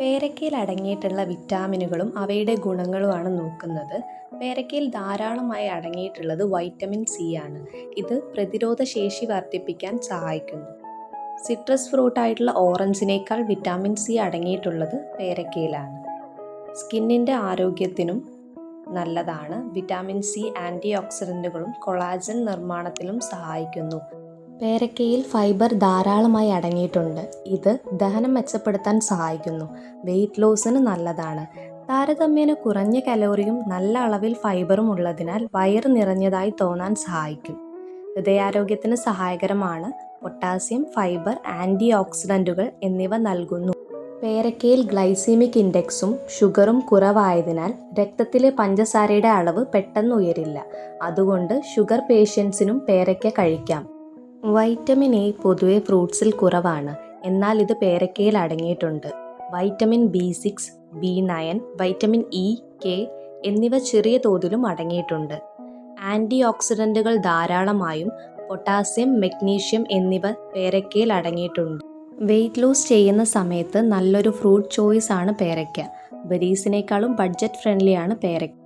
പേരയ്ക്കയിൽ അടങ്ങിയിട്ടുള്ള വിറ്റാമിനുകളും അവയുടെ ഗുണങ്ങളുമാണ് നോക്കുന്നത്. പേരയ്ക്കയിൽ ധാരാളമായി അടങ്ങിയിട്ടുള്ളത് വൈറ്റമിൻ സി ആണ്. ഇത് പ്രതിരോധ ശേഷി വർദ്ധിപ്പിക്കാൻ സഹായിക്കുന്നു. സിട്രസ് ഫ്രൂട്ടായിട്ടുള്ള ഓറഞ്ചിനേക്കാൾ വിറ്റാമിൻ സി അടങ്ങിയിട്ടുള്ളത് പേരയ്ക്കയിലാണ്. സ്കിന്നിൻ്റെ ആരോഗ്യത്തിനും നല്ലതാണ്. വിറ്റാമിൻ സി ആൻറ്റി ഓക്സിഡൻറ്റുകളും കൊളാജൻ നിർമ്മാണത്തിലും സഹായിക്കുന്നു. പേരയ്ക്കയിൽ ഫൈബർ ധാരാളമായി അടങ്ങിയിട്ടുണ്ട്. ഇത് ദഹനം മെച്ചപ്പെടുത്താൻ സഹായിക്കുന്നു. വെയ്റ്റ് ലോസിന് നല്ലതാണ്. താരതമ്യേന കുറഞ്ഞ കലോറിയും നല്ല അളവിൽ ഫൈബറും ഉള്ളതിനാൽ വയറ് നിറഞ്ഞതായി തോന്നാൻ സഹായിക്കും. ഹൃദയാരോഗ്യത്തിന് സഹായകരമാണ്. പൊട്ടാസ്യം, ഫൈബർ, ആൻറ്റി ഓക്സിഡൻറ്റുകൾ എന്നിവ നൽകുന്നു. പേരയ്ക്കയിൽ ഗ്ലൈസീമിക് ഇൻഡെക്സും ഷുഗറും കുറവായതിനാൽ രക്തത്തിലെ പഞ്ചസാരയുടെ അളവ് പെട്ടെന്ന് ഉയരില്ല. അതുകൊണ്ട് ഷുഗർ പേഷ്യൻസിനും പേരയ്ക്ക കഴിക്കാം. വൈറ്റമിൻ എ പൊതുവെ ഫ്രൂട്ട്സിൽ കുറവാണ്, എന്നാൽ ഇത് പേരയ്ക്കയിൽ അടങ്ങിയിട്ടുണ്ട്. Vitamin B6, B9, vitamin E, K എന്നിവ ചെറിയ തോതിലും അടങ്ങിയിട്ടുണ്ട്. ആൻറ്റി ഓക്സിഡൻറ്റുകൾ ധാരാളമായും പൊട്ടാസ്യം, മഗ്നീഷ്യം എന്നിവ പേരയ്ക്കയിൽ അടങ്ങിയിട്ടുണ്ട്. വെയ്റ്റ് ലോസ് ചെയ്യുന്ന സമയത്ത് നല്ലൊരു ഫ്രൂട്ട് ചോയ്സ് ആണ് പേരയ്ക്ക. ബെറീസിനേക്കാളും ബഡ്ജറ്റ് ഫ്രണ്ട്ലിയാണ് പേരയ്ക്ക.